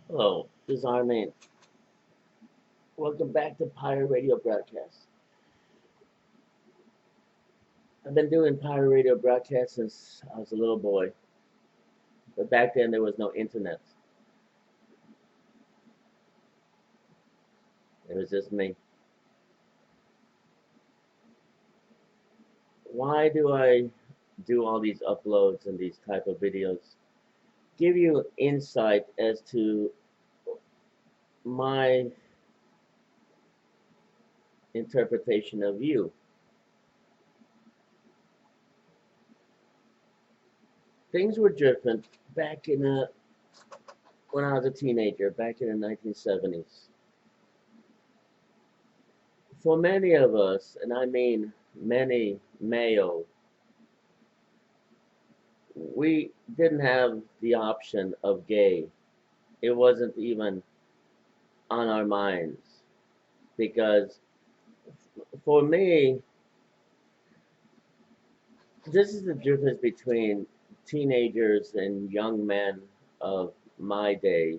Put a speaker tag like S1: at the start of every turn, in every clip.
S1: Hello, this is Armin. Welcome back to Pirate Radio Broadcast. I've been doing Pirate Radio broadcasts since I was a little boy, but back then there was no internet. It was just me. Why do I do all these uploads and these type of videos? Give you insight as to my interpretation of you. Things were different back in when I was a teenager, back in the 1970s. For many of us, and I mean many male, we didn't have the option of gay. It wasn't even on our minds because for me, this is the difference between teenagers and young men of my day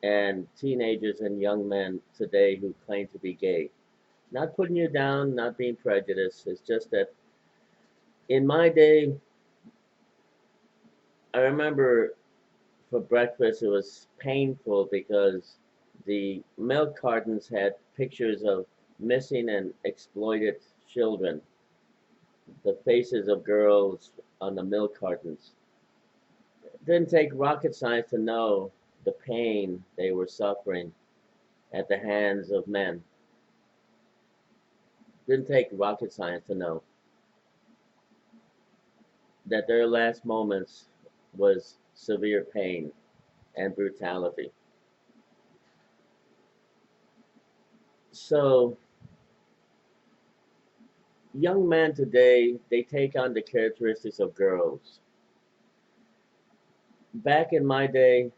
S1: and teenagers and young men today who claim to be gay. Not putting you down, not being prejudiced. It's just that in my day, I remember for breakfast it was painful because the milk cartons had pictures of missing and exploited children, the faces of girls on the milk cartons. It didn't take rocket science to know the pain they were suffering at the hands of men. It didn't take rocket science to know that their last moments was severe pain and brutality. So young men today, they take on the characteristics of girls. Back in my day,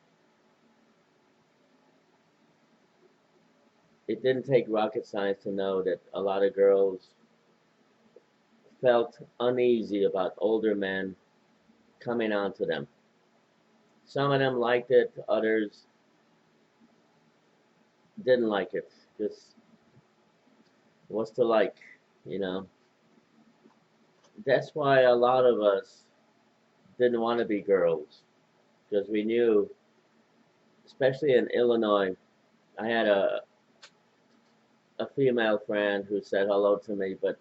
S1: it didn't take rocket science to know that a lot of girls felt uneasy about older men coming on to them. Some of them liked it, others didn't like it. Just what's to like, you know? That's why a lot of us didn't want to be girls because we knew, especially in Illinois, I had a female friend who said hello to me, but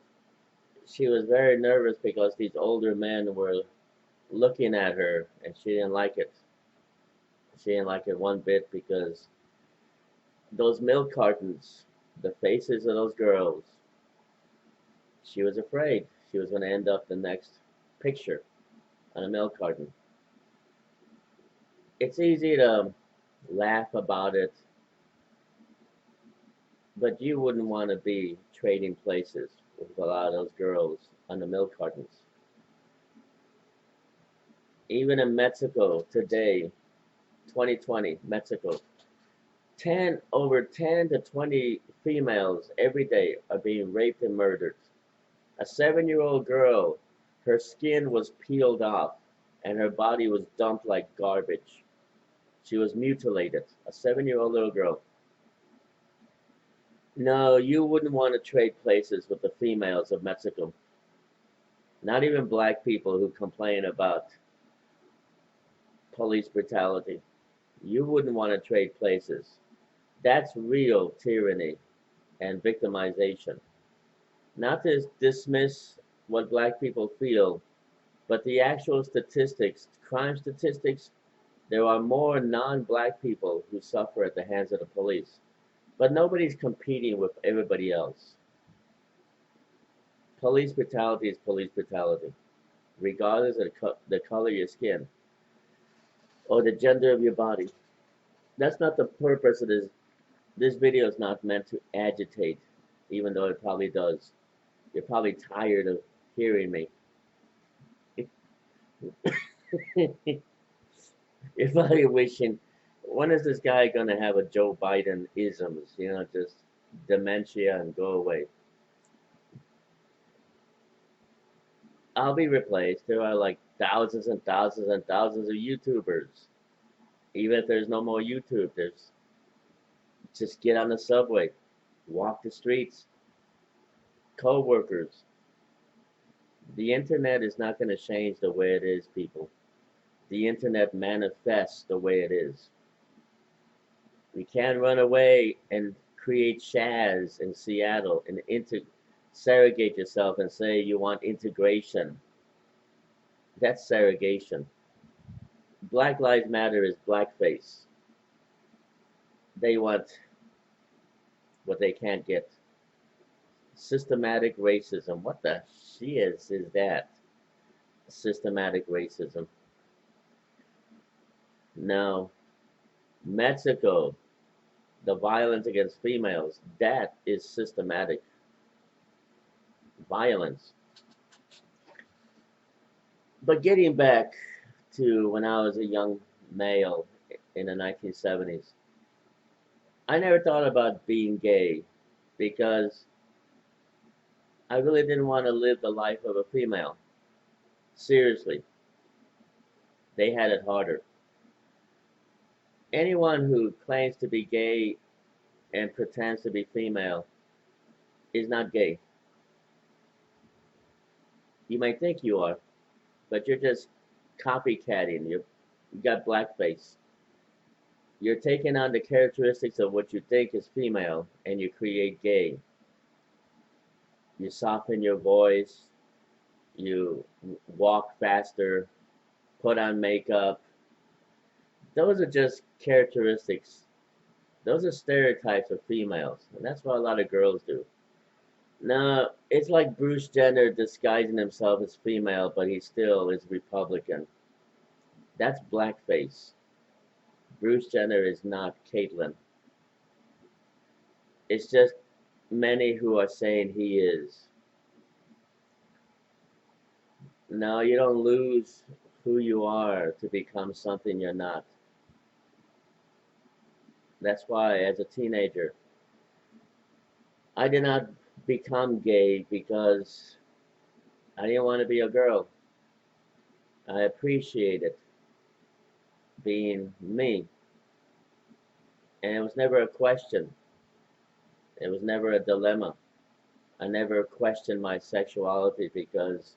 S1: she was very nervous because these older men were looking at her and she didn't like it. She didn't like it one bit because those milk cartons, the faces of those girls, she was afraid she was going to end up the next picture on a milk carton. It's easy to laugh about it, but you wouldn't want to be trading places with a lot of those girls on the milk cartons. Even in Mexico today, 2020, Mexico, 10 to 20 females every day are being raped and murdered. A 7-year-old girl, her skin was peeled off and her body was dumped like garbage. She was mutilated. A 7-year-old little girl. No, you wouldn't want to trade places with the females of Mexico. Not even black people who complain about police brutality. You wouldn't want to trade places. That's real tyranny and victimization. Not to dismiss what black people feel, but the actual statistics, crime statistics, there are more non-black people who suffer at the hands of the police. But nobody's competing with everybody else. Police brutality is police brutality, regardless of the color of your skin or the gender of your body. That's not the purpose of this. This video is not meant to agitate, even though it probably does. You're probably tired of hearing me. You're probably wishing, when is this guy gonna have a Joe Biden isms? Just dementia and go away. I'll be replaced. There are like thousands and thousands and thousands of YouTubers Even if there's no more YouTube, there's just get on the subway, walk the streets, co-workers. The internet is not going to change the way it is, people. The internet manifests the way it is. You can't run away and create Shaz in Seattle and segregate yourself and say you want integration. That's segregation. Black Lives Matter is blackface. They want what they can't get. Systematic racism. What the shit is that? Systematic racism. No. Mexico, the violence against females, that is systematic violence. But getting back to when I was a young male in the 1970s, I never thought about being gay because I really didn't want to live the life of a female. Seriously, they had it harder. Anyone who claims to be gay and pretends to be female is not gay. You might think you are, but you're just copycatting. You got blackface. You're taking on the characteristics of what you think is female and you create gay. You soften your voice, you walk faster, put on makeup. Those are just characteristics. Those are stereotypes of females, and that's what a lot of girls do. Now, it's like Bruce Jenner disguising himself as female, but he still is Republican. That's blackface. Bruce Jenner is not Caitlyn. It's just many who are saying he is. No, you don't lose who you are to become something you're not. That's why, as a teenager, I did not become gay because I didn't want to be a girl. I appreciated being me. And it was never a question. It was never a dilemma. I never questioned my sexuality because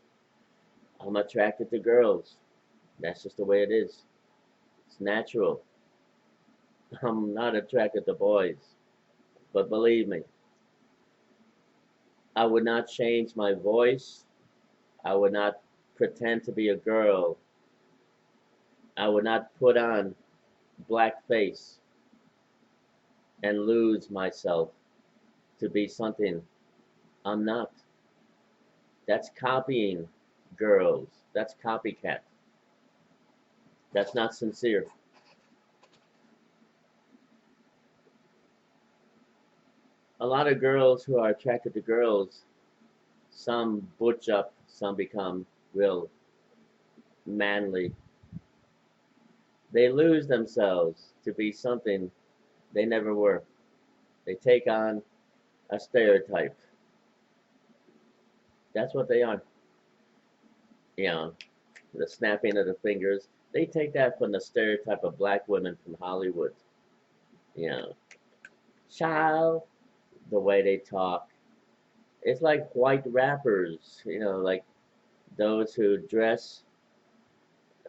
S1: I'm attracted to girls. That's just the way it is. It's natural. I'm not attracted to boys. But believe me, I would not change my voice. I would not pretend to be a girl. I would not put on blackface and lose myself to be something I'm not. That's copying girls. That's copycat. That's not sincere. A lot of girls who are attracted to girls, some butch up, some become real manly. They lose themselves to be something they never were. They take on a stereotype. That's what they are. You know, the snapping of the fingers. They take that from the stereotype of black women from Hollywood. You know, child, the way they talk. It's like white rappers, like those who dress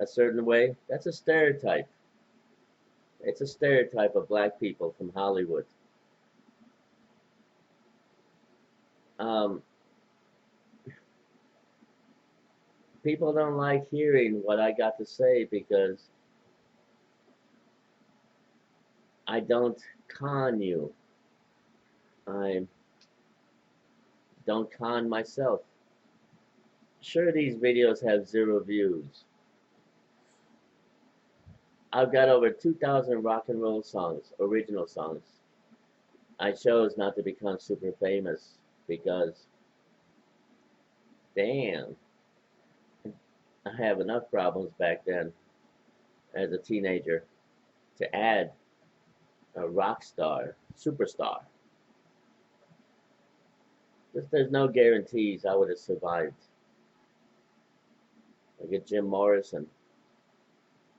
S1: a certain way. That's a stereotype. It's a stereotype of black people from Hollywood. People don't like hearing what I got to say because I don't con you. I don't con myself. Sure, these videos have 0 views. I've got over 2,000 rock and roll songs, original songs. I chose not to become super famous because, damn, I have enough problems back then as a teenager to add a rock star, superstar. There's no guarantees I would have survived. Like a Jim Morrison,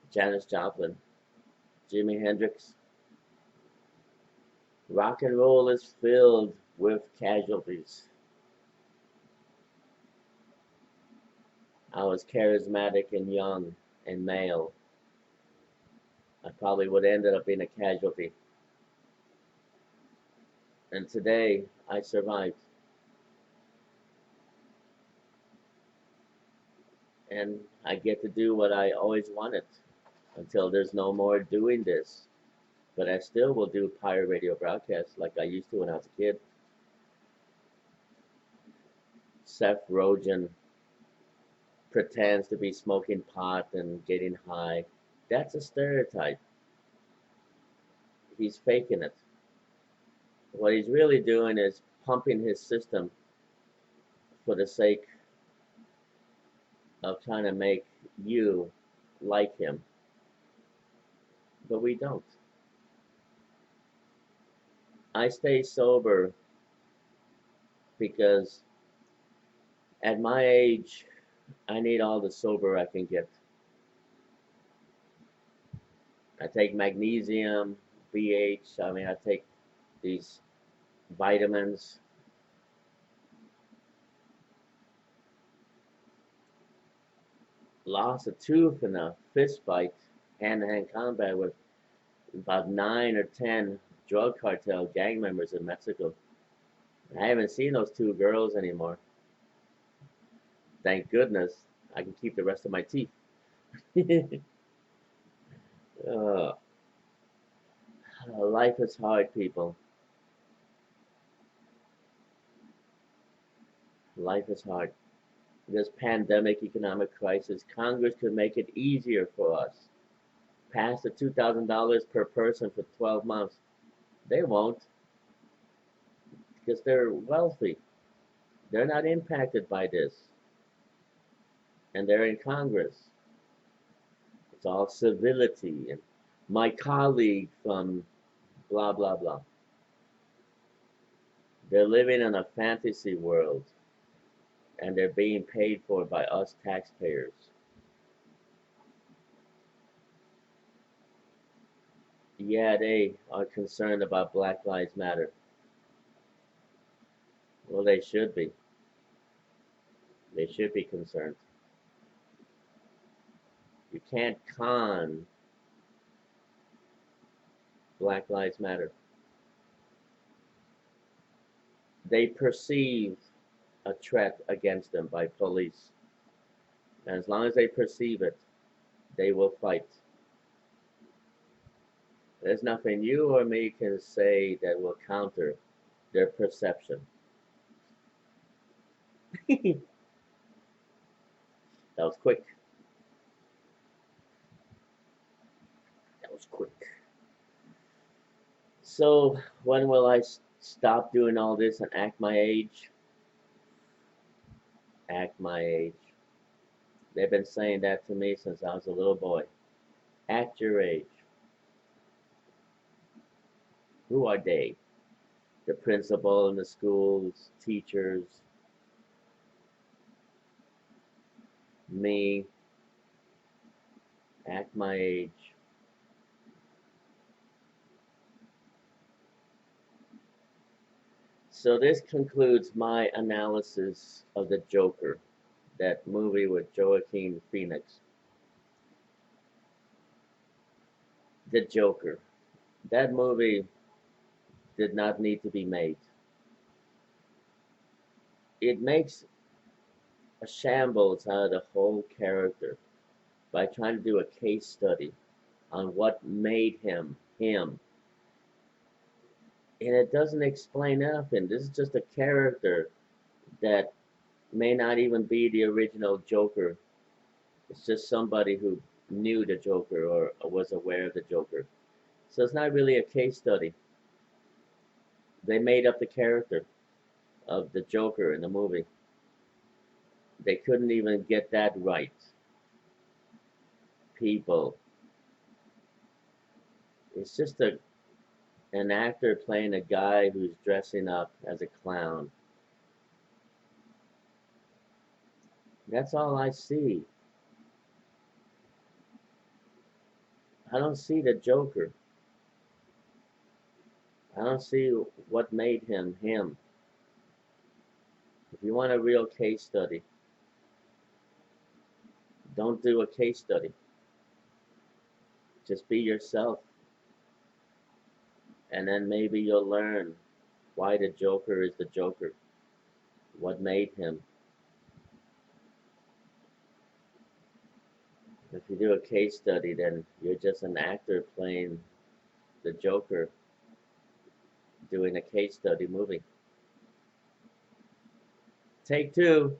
S1: Janis Joplin, Jimi Hendrix. Rock and roll is filled with casualties. I was charismatic and young and male. I probably would have ended up being a casualty. And today, I survived. And I get to do what I always wanted until there's no more doing this. But I still will do pirate radio broadcasts like I used to when I was a kid. Seth Rogen pretends to be smoking pot and getting high. That's a stereotype. He's faking it. What he's really doing is pumping his system for the sake of trying to make you like him. But we don't. I stay sober because at my age, I need all the sober I can get. I take magnesium, BH, I take these vitamins. Lost a tooth in a fist fight, hand-to-hand combat with about 9 or 10 drug cartel gang members in Mexico. I haven't seen those two girls anymore. Thank goodness I can keep the rest of my teeth. Life is hard, people. Life is hard. This pandemic economic crisis, Congress could make it easier for us. Pass the $2,000 per person for 12 months. They won't because they're wealthy. They're not impacted by this. And they're in Congress. It's all civility and my colleague from blah, blah, blah. They're living in a fantasy world and they're being paid for by us taxpayers. Yeah, they are concerned about Black Lives Matter. Well, they should be. They should be concerned. You can't con Black Lives Matter. They perceive a threat against them by police. And as long as they perceive it, they will fight. There's nothing you or me can say that will counter their perception. That was quick. That was quick. So when will I stop doing all this and act my age? Act my age. They've been saying that to me since I was a little boy. Act your age. Who are they? The principal in the schools, teachers, me. Act my age. So this concludes my analysis of the Joker, that movie with Joaquin Phoenix. The Joker. That movie did not need to be made. It makes a shambles out of the whole character by trying to do a case study on what made him him. And it doesn't explain anything. This is just a character that may not even be the original Joker. It's just somebody who knew the Joker or was aware of the Joker. So it's not really a case study. They made up the character of the Joker in the movie. They couldn't even get that right. People. It's just an actor playing a guy who's dressing up as a clown. That's all I see. I don't see the Joker. I don't see what made him him. If you want a real case study, don't do a case study. Just be yourself. And then maybe you'll learn why the Joker is the Joker. What made him. If you do a case study, then you're just an actor playing the Joker doing a case study movie. Take two,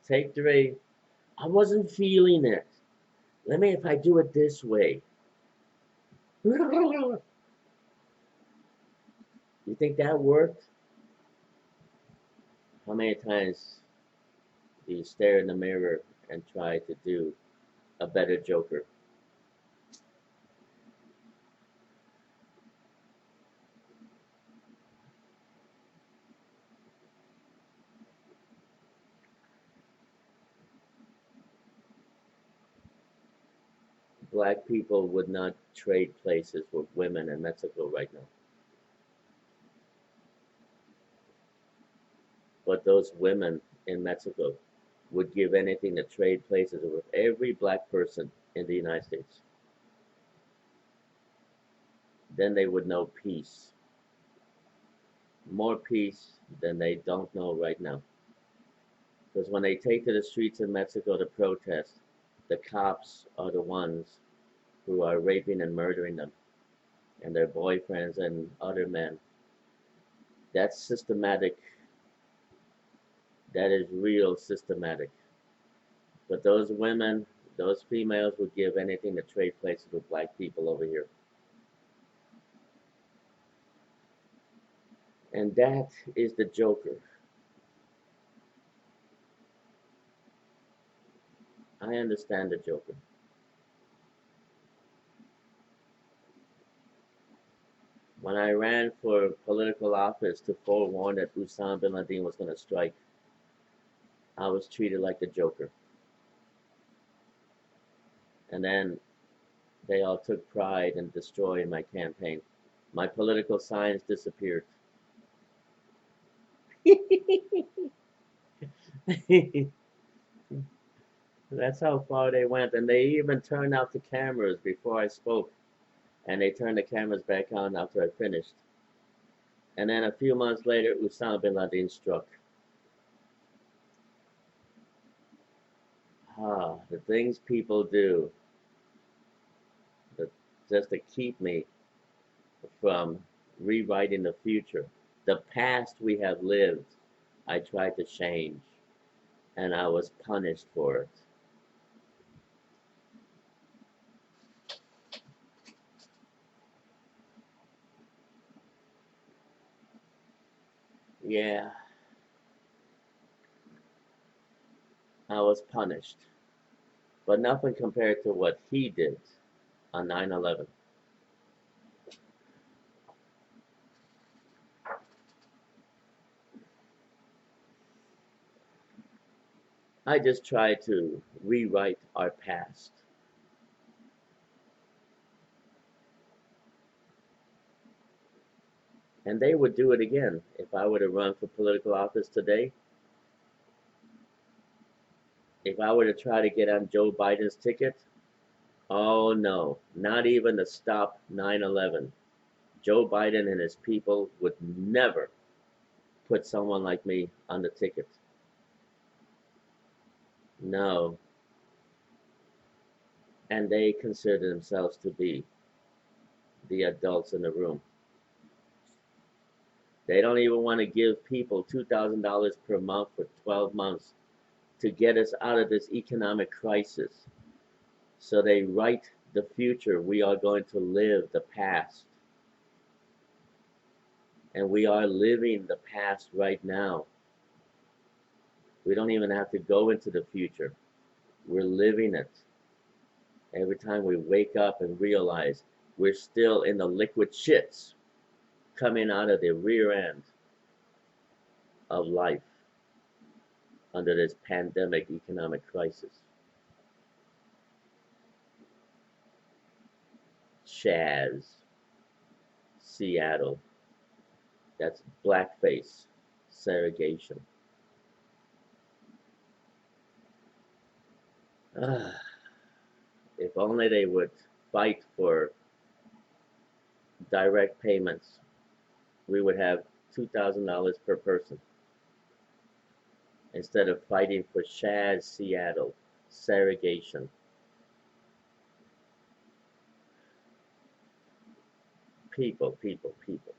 S1: take three. I wasn't feeling it. If I do it this way. You think that worked? How many times do you stare in the mirror and try to do a better Joker? Black people would not trade places with women in Mexico right now. But those women in Mexico would give anything to trade places with every black person in the United States. Then they would know peace. More peace than they don't know right now. Because when they take to the streets in Mexico to protest, the cops are the ones who are raping and murdering them and their boyfriends and other men. That's systematic. That is real systematic. But those women, those females would give anything to trade places with black people over here. And that is the Joker. I understand the Joker. When I ran for political office to forewarn that Osama bin Laden was going to strike, I was treated like the Joker. And then they all took pride in destroying my campaign. My political signs disappeared. That's how far they went. And they even turned off the cameras before I spoke. And they turned the cameras back on after I finished. And then a few months later, Osama bin Laden struck. The things people do just to keep me from rewriting the future. The past we have lived, I tried to change, and I was punished for it. Yeah, I was punished, but nothing compared to what he did on 9/11. I just tried to rewrite our past. And they would do it again if I were to run for political office today. If I were to try to get on Joe Biden's ticket, oh no, not even to stop 9/11. Joe Biden and his people would never put someone like me on the ticket. No. And they consider themselves to be the adults in the room. They don't even want to give people $2,000 per month for 12 months to get us out of this economic crisis. So they write the future. We are going to live the past. And we are living the past right now. We don't even have to go into the future. We're living it. Every time we wake up and realize we're still in the liquid shits coming out of the rear end of life under this pandemic economic crisis. Shaz, Seattle. That's blackface segregation. Ah, if only they would fight for direct payments, we would have $2,000 per person instead of fighting for Shaz, Seattle segregation. People, people, people.